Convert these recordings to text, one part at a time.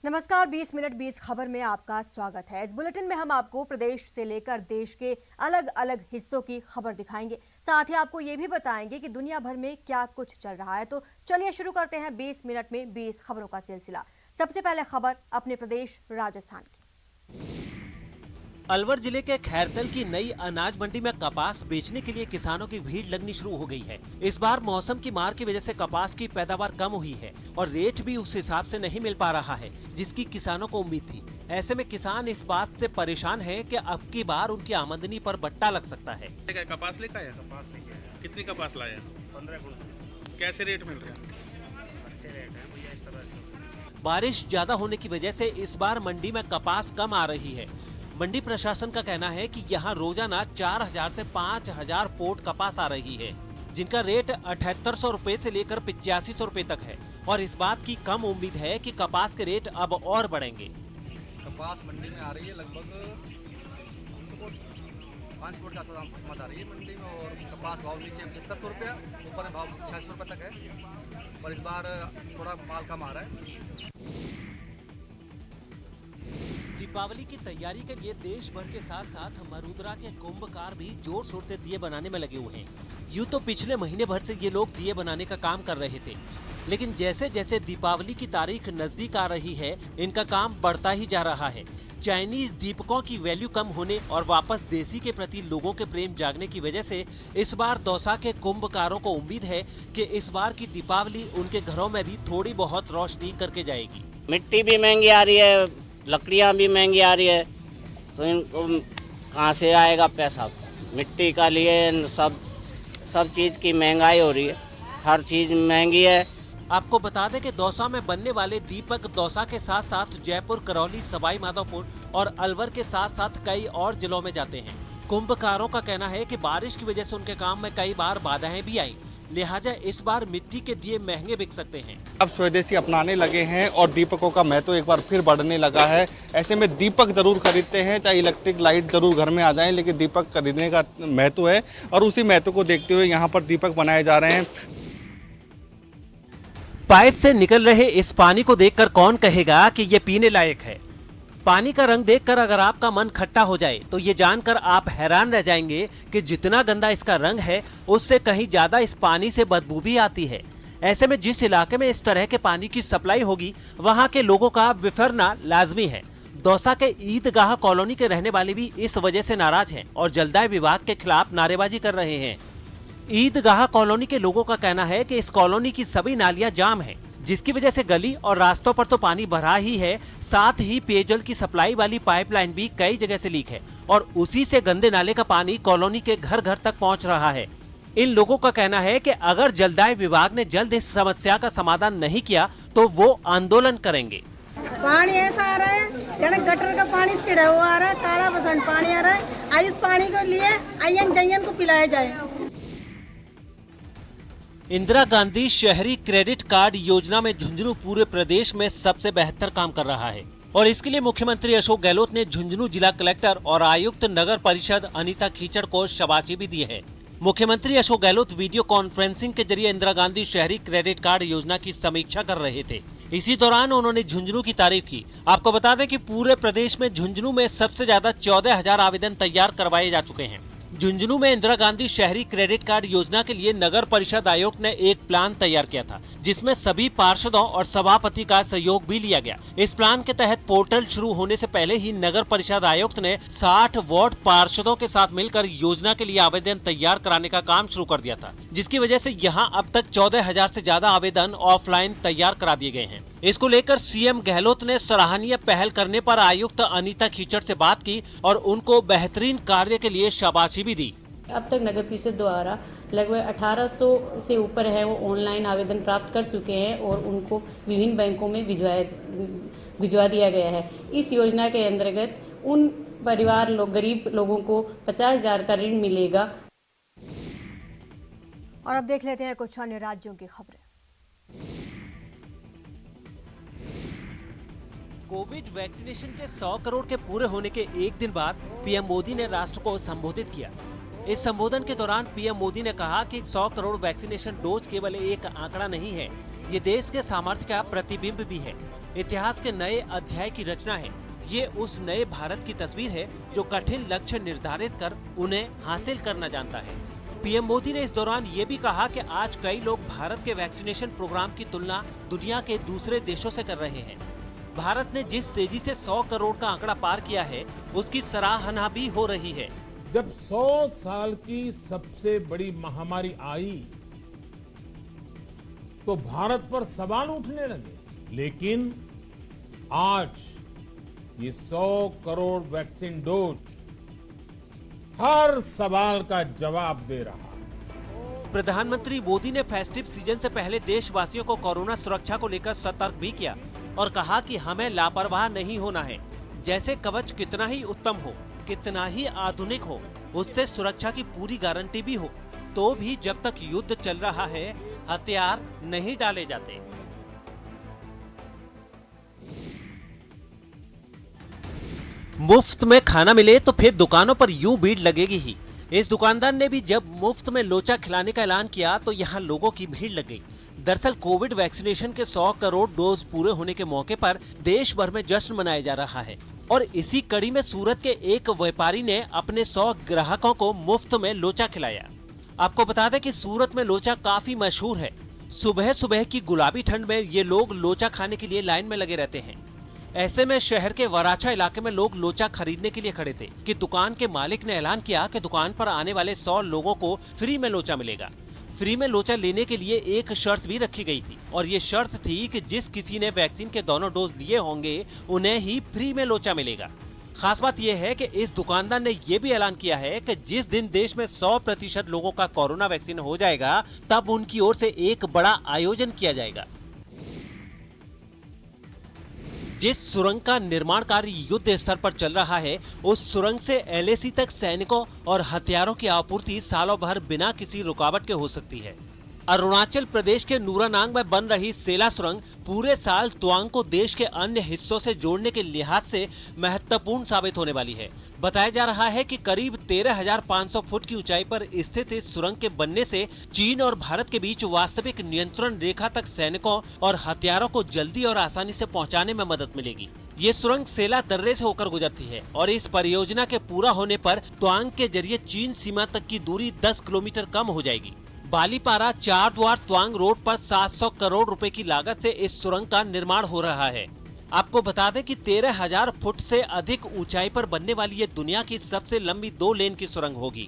नमस्कार, 20 मिनट 20 खबर में आपका स्वागत है। इस बुलेटिन में हम आपको प्रदेश से लेकर देश के अलग अलग हिस्सों की खबर दिखाएंगे। साथ ही आपको ये भी बताएंगे कि दुनिया भर में क्या कुछ चल रहा है। तो चलिए शुरू करते हैं 20 मिनट में 20 खबरों का सिलसिला। सबसे पहले खबर अपने प्रदेश राजस्थान की। अलवर जिले के खैरतल की नई अनाज मंडी में कपास बेचने के लिए किसानों की भीड़ लगनी शुरू हो गई है। इस बार मौसम की मार की वजह से कपास की पैदावार कम हुई है और रेट भी उस हिसाब से नहीं मिल पा रहा है जिसकी किसानों को उम्मीद थी। ऐसे में किसान इस बात से परेशान है कि अब की बार उनकी आमदनी पर बट्टा लग सकता है। कपास लेकर आया? कपास लेके आया। कितनी कपास लाया? 15 कुंटल। कैसे रेट मिल रहा है? अच्छे रेट है भैया। इस तरह से बारिश ज्यादा होने की वजह से इस बार मंडी में कपास कम आ रही है। मंडी प्रशासन का कहना है कि यहाँ रोजाना 4000 से 5000 पोट कपास आ रही है, जिनका रेट 7800 रुपए से लेकर 8500 रुपए तक है और इस बात की कम उम्मीद है कि कपास के रेट अब और बढ़ेंगे। कपास मंडी में आ रही है लगभग 5 फुट का कीमत आ रही है मंडी में और कपास भाव नीचे 7500 रुपया, ऊपर में भाव 8600 रुपये तक है और इस बार थोड़ा माल कम आ रहा है। दीपावली की तैयारी के लिए देश भर के साथ साथ मरुद्रा के कुंभकार भी जोर शोर से दिए बनाने में लगे हुए हैं। यूँ तो पिछले महीने भर से ये लोग दिए बनाने का काम कर रहे थे, लेकिन जैसे जैसे दीपावली की तारीख नजदीक आ रही है, इनका काम बढ़ता ही जा रहा है। चाइनीज दीपकों की वैल्यू कम होने और वापस देसी के प्रति लोगों के प्रेम जागने की वजह से इस बार दौसा के कुंभकारों को उम्मीद है कि इस बार की दीपावली उनके घरों में भी थोड़ी बहुत रोशनी करके जाएगी। मिट्टी भी महंगी आ रही है, लकड़ियाँ भी महंगी आ रही है, तो इनको कहाँ से आएगा पैसा? मिट्टी का लिए सब चीज़ की महंगाई हो रही है, हर चीज़ महंगी है। आपको बता दें कि दौसा में बनने वाले दीपक दौसा के साथ साथ जयपुर, करौली, सवाई माधोपुर और अलवर के साथ साथ कई और जिलों में जाते हैं। कुंभकारों का कहना है कि बारिश की वजह से उनके काम में कई बार बाधाएं भी आई, लिहाजा इस बार मिट्टी के दिए महंगे बिक सकते हैं। अब स्वदेशी अपनाने लगे हैं और दीपकों का महत्व एक बार फिर बढ़ने लगा है। ऐसे में दीपक जरूर खरीदते हैं, चाहे इलेक्ट्रिक लाइट जरूर घर में आ जाए, लेकिन दीपक खरीदने का महत्व है और उसी महत्व को देखते हुए यहाँ पर दीपक बनाए जा रहे हैं। पाइप से निकल रहे इस पानी को देखकर कौन कहेगा कि ये पीने लायक है। पानी का रंग देखकर अगर आपका मन खट्टा हो जाए तो ये जानकर आप हैरान रह जाएंगे कि जितना गंदा इसका रंग है उससे कहीं ज्यादा इस पानी से बदबू भी आती है। ऐसे में जिस इलाके में इस तरह के पानी की सप्लाई होगी वहां के लोगों का बिफरना लाजमी है। दौसा के ईदगाह कॉलोनी के रहने वाले भी इस वजह से नाराज हैं और जलदाय विभाग के खिलाफ नारेबाजी कर रहे हैं। ईदगाह कॉलोनी के लोगों का कहना है कि इस कॉलोनी की सभी नालियां जाम हैं, जिसकी वजह से गली और रास्तों पर तो पानी भरा ही है, साथ ही पेयजल की सप्लाई वाली पाइपलाइन भी कई जगह से लीक है और उसी से गंदे नाले का पानी कॉलोनी के घर घर तक पहुंच रहा है। इन लोगों का कहना है कि अगर जलदाय विभाग ने जल्द इस समस्या का समाधान नहीं किया तो वो आंदोलन करेंगे। पानी ऐसा आ रहा है जैसे गटर का पानी छिड़ा हुआ आ रहा है, काला बसंत पानी आ रहा है। इस पानी को लिए आयन जयन को पिलाया जाए। इंदिरा गांधी शहरी क्रेडिट कार्ड योजना में झुंझुनू पूरे प्रदेश में सबसे बेहतर काम कर रहा है और इसके लिए मुख्यमंत्री अशोक गहलोत ने झुंझुनू जिला कलेक्टर और आयुक्त नगर परिषद अनीता खीचड़ को शाबाशी भी दी है। मुख्यमंत्री अशोक गहलोत वीडियो कॉन्फ्रेंसिंग के जरिए इंदिरा गांधी शहरी क्रेडिट कार्ड योजना की समीक्षा कर रहे थे। इसी दौरान उन्होंने झुंझुनू की तारीफ की। आपको बता दें कि पूरे प्रदेश में झुंझुनू में सबसे ज्यादा 14,000 आवेदन तैयार करवाए जा चुके हैं। झुंझुनू में इंदिरा गांधी शहरी क्रेडिट कार्ड योजना के लिए नगर परिषद आयुक्त ने एक प्लान तैयार किया था, जिसमें सभी पार्षदों और सभापति का सहयोग भी लिया गया। इस प्लान के तहत पोर्टल शुरू होने से पहले ही नगर परिषद आयुक्त ने 60 वार्ड पार्षदों के साथ मिलकर योजना के लिए आवेदन तैयार कराने का काम शुरू कर दिया था, जिसकी वजह से यहाँ अब तक 14,000 से ज्यादा आवेदन ऑफलाइन तैयार करा दिए गए हैं। इसको लेकर सीएम गहलोत ने सराहनीय पहल करने पर आयुक्त अनीता खीचड़ से बात की और उनको बेहतरीन कार्य के लिए शाबाशी भी दी। अब तक नगर परिषद द्वारा लगभग 1800 से ऊपर है वो ऑनलाइन आवेदन प्राप्त कर चुके हैं और उनको विभिन्न बैंकों में भिजवा दिया गया है। इस योजना के अंतर्गत उन गरीब लोगों को 50,000 का ऋण मिलेगा। और अब देख लेते हैं कुछ अन्य राज्यों की खबरें। कोविड वैक्सीनेशन के 100 करोड़ के पूरे होने के एक दिन बाद पीएम मोदी ने राष्ट्र को संबोधित किया। इस संबोधन के दौरान पीएम मोदी ने कहा कि 100 करोड़ वैक्सीनेशन डोज केवल एक आंकड़ा नहीं है, ये देश के सामर्थ्य का प्रतिबिंब भी है। इतिहास के नए अध्याय की रचना है। ये उस नए भारत की तस्वीर है जो कठिन लक्ष्य निर्धारित कर उन्हें हासिल करना जानता है। पीएम मोदी ने इस दौरान ये भी कहा कि आज कई लोग भारत के वैक्सीनेशन प्रोग्राम की तुलना दुनिया के दूसरे देशों से कर रहे हैं। भारत ने जिस तेजी से 100 करोड़ का आंकड़ा पार किया है, उसकी सराहना भी हो रही है। जब 100 साल की सबसे बड़ी महामारी आई तो भारत पर सवाल उठने लगे, लेकिन आज ये 100 करोड़ वैक्सीन डोज हर सवाल का जवाब दे रहा है। प्रधानमंत्री मोदी ने फेस्टिव सीजन से पहले देशवासियों को कोरोना सुरक्षा को लेकर सतर्क भी किया और कहा कि हमें लापरवाह नहीं होना है। जैसे कवच कितना ही उत्तम हो, कितना ही आधुनिक हो, उससे सुरक्षा की पूरी गारंटी भी हो, तो भी जब तक युद्ध चल रहा है, हथियार नहीं डाले जाते। मुफ्त में खाना मिले तो फिर दुकानों पर यूं भीड़ लगेगी ही। इस दुकानदार ने भी जब मुफ्त में लोचा खिलाने का ऐलान किया तो यहाँ लोगों की भीड़ लग गई। दरअसल कोविड वैक्सीनेशन के 100 करोड़ डोज पूरे होने के मौके पर देश भर में जश्न मनाया जा रहा है और इसी कड़ी में सूरत के एक व्यापारी ने अपने 100 ग्राहकों को मुफ्त में लोचा खिलाया। आपको बता दें कि सूरत में लोचा काफी मशहूर है। सुबह सुबह की गुलाबी ठंड में ये लोग लोचा खाने के लिए लाइन में लगे रहते हैं। ऐसे में शहर के वराछा इलाके में लोग लोचा खरीदने के लिए खड़े थे कि दुकान के मालिक ने ऐलान किया कि दुकान पर आने वाले 100 लोगों को फ्री में लोचा मिलेगा। फ्री में लोचा लेने के लिए एक शर्त भी रखी गई थी और ये शर्त थी कि जिस किसी ने वैक्सीन के दोनों डोज लिए होंगे उन्हें ही फ्री में लोचा मिलेगा। खास बात यह है कि इस दुकानदार ने यह भी ऐलान किया है कि जिस दिन देश में 100% लोगों का कोरोना वैक्सीन हो जाएगा, तब उनकी ओर से एक बड़ा आयोजन किया जाएगा। जिस सुरंग का निर्माण कार्य युद्ध स्तर पर चल रहा है, उस सुरंग से एलएसी तक सैनिकों और हथियारों की आपूर्ति सालों भर बिना किसी रुकावट के हो सकती है। अरुणाचल प्रदेश के नूरानांग में बन रही सेला सुरंग पूरे साल तवांग को देश के अन्य हिस्सों से जोड़ने के लिहाज से महत्वपूर्ण साबित होने वाली है। बताया जा रहा है कि करीब 13,500 फुट की ऊंचाई पर स्थित इस सुरंग के बनने से चीन और भारत के बीच वास्तविक नियंत्रण रेखा तक सैनिकों और हथियारों को जल्दी और आसानी से पहुंचाने में मदद मिलेगी। ये सुरंग सेला दर्रे से होकर गुजरती है और इस परियोजना के पूरा होने पर तवांग के जरिए चीन सीमा तक की दूरी 10 किलोमीटर कम हो जाएगी। बालीपारा चार द्वार तवांग रोड पर 700 करोड़ रुपए की लागत से इस सुरंग का निर्माण हो रहा है। आपको बता दें कि 13,000 फुट से अधिक ऊंचाई पर बनने वाली ये दुनिया की सबसे लंबी 2 लेन की सुरंग होगी।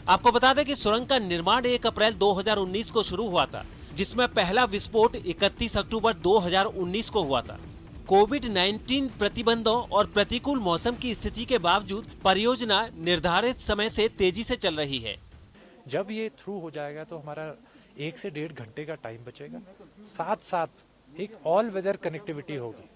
आपको बता दें कि सुरंग का निर्माण 1 अप्रैल 2019 को शुरू हुआ था, जिसमें पहला विस्फोट 31 अक्टूबर 2019 को हुआ था। कोविड-19 प्रतिबंधों और प्रतिकूल मौसम की स्थिति के बावजूद परियोजना निर्धारित समय से तेजी से चल रही है। जब ये थ्रू हो जाएगा तो हमारा 1 से 1.5 घंटे का टाइम बचेगा, साथ साथ एक ऑल वेदर कनेक्टिविटी होगी।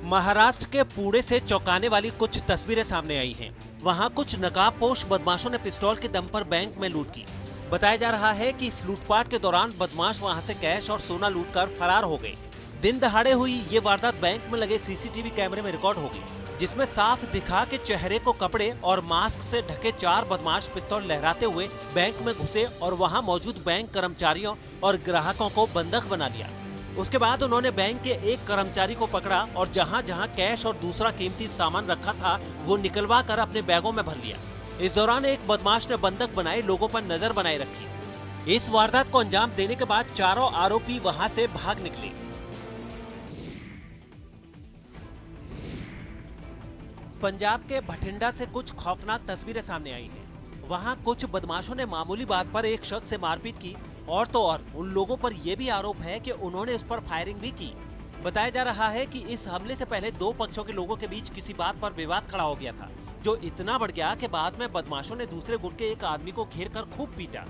महाराष्ट्र के पुणे से चौंकाने वाली कुछ तस्वीरें सामने आई हैं। वहां कुछ नकाबपोश बदमाशों ने पिस्तौल के दम पर बैंक में लूट की। बताया जा रहा है कि इस लूटपाट के दौरान बदमाश वहां से कैश और सोना लूटकर फरार हो गए। दिन दहाड़े हुई ये वारदात बैंक में लगे सीसीटीवी कैमरे में रिकॉर्ड हो गई, जिसमें साफ दिखा कि चेहरे को कपड़े और मास्क से ढके 4 बदमाश पिस्तौल लहराते हुए बैंक में घुसे और वहां मौजूद बैंक कर्मचारियों और ग्राहकों को बंधक बना लिया। उसके बाद उन्होंने बैंक के एक कर्मचारी को पकड़ा और जहां जहां कैश और दूसरा कीमती सामान रखा था वो निकलवा कर अपने बैगों में भर लिया। इस दौरान एक बदमाश ने बंधक बनाए लोगों पर नजर बनाए रखी। इस वारदात को अंजाम देने के बाद चारों आरोपी वहां से भाग निकले। पंजाब के भटिंडा से कुछ खौफनाक तस्वीरें सामने आई हैं। वहां कुछ बदमाशों ने मामूली बात पर एक शख्स से मारपीट की और तो और उन लोगों पर यह भी आरोप है कि उन्होंने उस पर फायरिंग भी की। बताया जा रहा है कि इस हमले से पहले 2 पक्षों के लोगों के बीच किसी बात पर विवाद खड़ा हो गया था, जो इतना बढ़ गया कि बाद में बदमाशों ने दूसरे गुट के एक आदमी को घेर कर खूब पीटा।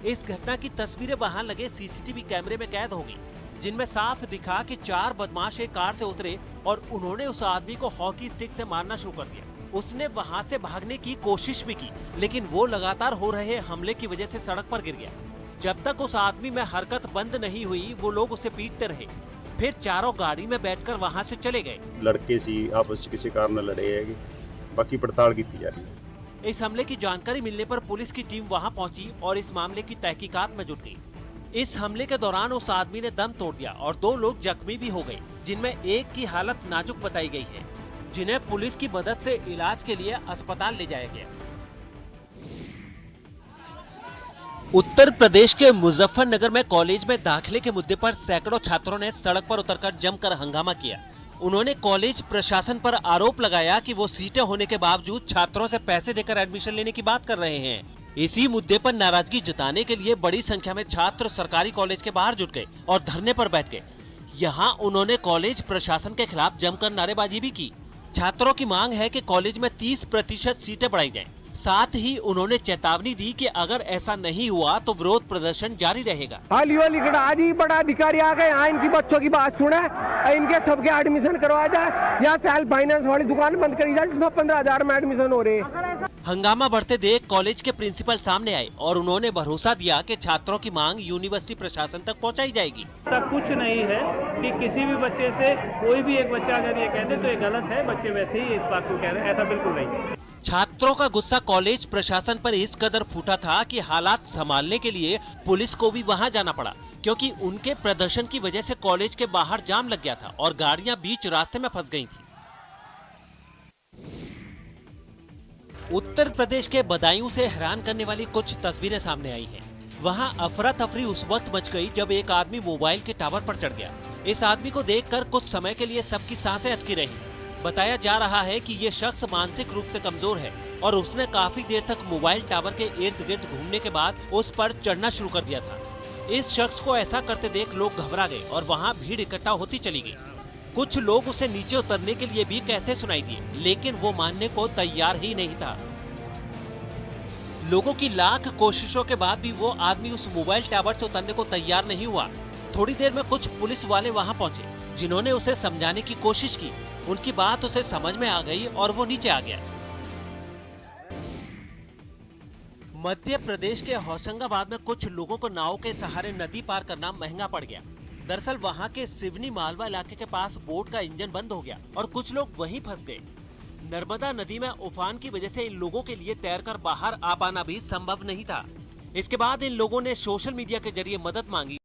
इस घटना की तस्वीरें वहां लगे सीसीटीवी कैमरे में कैद हो गई, जिनमें साफ दिखा कि 4 बदमाश एक कार से उतरे और उन्होंने उस आदमी को हॉकी स्टिक से मारना शुरू कर दिया। उसने वहां से भागने की कोशिश भी की, लेकिन वो लगातार हो रहे हमले की वजह से सड़क पर गिर गया। जब तक उस आदमी में हरकत बंद नहीं हुई, वो लोग उसे पीटते रहे। फिर चारों गाड़ी में बैठकर वहां से चले गए। लड़के सी आपस में किसी कारण लड़े है, बाकी पड़ताल की जा रही है। इस हमले की जानकारी मिलने पर पुलिस की टीम वहां पहुंची और इस मामले की तहकीकात में जुट गई। इस हमले के दौरान उस आदमी ने दम तोड़ दिया और 2 लोग जख्मी भी हो गए, जिनमें एक की हालत नाजुक बताई गई है, जिन्हें पुलिस की मदद से इलाज के लिए अस्पताल ले जाया गया। उत्तर प्रदेश के मुजफ्फरनगर में कॉलेज में दाखिले के मुद्दे पर सैकड़ों छात्रों ने सड़क पर उतरकर जमकर हंगामा किया। उन्होंने कॉलेज प्रशासन पर आरोप लगाया कि वो सीटें होने के बावजूद छात्रों से पैसे देकर एडमिशन लेने की बात कर रहे हैं। इसी मुद्दे पर नाराजगी जताने के लिए बड़ी संख्या में छात्र सरकारी कॉलेज के बाहर जुट गए और धरने पर बैठ गए। यहाँ उन्होंने कॉलेज प्रशासन के खिलाफ जमकर नारेबाजी भी की। छात्रों की मांग है कि कॉलेज में 30% सीटें बढ़ाई जाएं। साथ ही उन्होंने चेतावनी दी कि अगर ऐसा नहीं हुआ तो विरोध प्रदर्शन जारी रहेगा। आज ही बड़ा अधिकारी आ गए, इनकी बच्चों की बात सुने, इनके सबके एडमिशन करवाया जाए या सेल्फ फाइनेंस वाली दुकान बंद करी जाए जिसमें 15,000 में एडमिशन हो रहे। हंगामा बढ़ते देख कॉलेज के प्रिंसिपल सामने आए और उन्होंने भरोसा दिया कि छात्रों की मांग यूनिवर्सिटी प्रशासन तक पहुंचाई जाएगी। ऐसा कुछ नहीं है कि किसी भी बच्चे से कोई भी एक बच्चा अगर ये कह दे तो ये गलत है, बच्चे वैसे ही इस बात को कह रहे हैं, ऐसा बिल्कुल नहीं। छात्रों का गुस्सा कॉलेज प्रशासन पर इस कदर फूटा था कि हालात संभालने के लिए पुलिस को भी वहां जाना पड़ा, क्योंकि उनके प्रदर्शन की वजह से कॉलेज के बाहर जाम लग गया था और गाड़ियां बीच रास्ते में फंस गई थी। उत्तर प्रदेश के बदायूं से हैरान करने वाली कुछ तस्वीरें सामने आई हैं। वहां अफरा तफरी उस वक्त मच गई जब एक आदमी मोबाइल के टावर पर चढ़ गया। इस आदमी को देखकर कुछ समय के लिए सबकी सांसें अटकी रही। बताया जा रहा है कि ये शख्स मानसिक रूप से कमजोर है और उसने काफी देर तक मोबाइल टावर के इर्द गिर्द घूमने के बाद उस पर चढ़ना शुरू कर दिया था। इस शख्स को ऐसा करते देख लोग घबरा गए और वहां भीड़ इकट्ठा होती चली गई। कुछ लोग उसे नीचे उतरने के लिए भी कहते सुनाई दिए, लेकिन वो मानने को तैयार ही नहीं था। लोगों की लाख कोशिशों के बाद भी वो आदमी उस मोबाइल टावर से उतरने को तैयार नहीं हुआ। थोड़ी देर में कुछ पुलिस वाले वहां पहुंचे, जिन्होंने उसे समझाने की कोशिश की। उनकी बात उसे समझ में आ गई और वो नीचे आ गया। मध्य प्रदेश के होशंगाबाद में कुछ लोगों को नाव के सहारे नदी पार करना महंगा पड़ गया। दरअसल वहां के सिवनी मालवा इलाके के पास बोट का इंजन बंद हो गया और कुछ लोग वहीं फंस गए। नर्मदा नदी में उफान की वजह से इन लोगों के लिए तैरकर बाहर आ पाना भी संभव नहीं था। इसके बाद इन लोगों ने सोशल मीडिया के जरिए मदद मांगी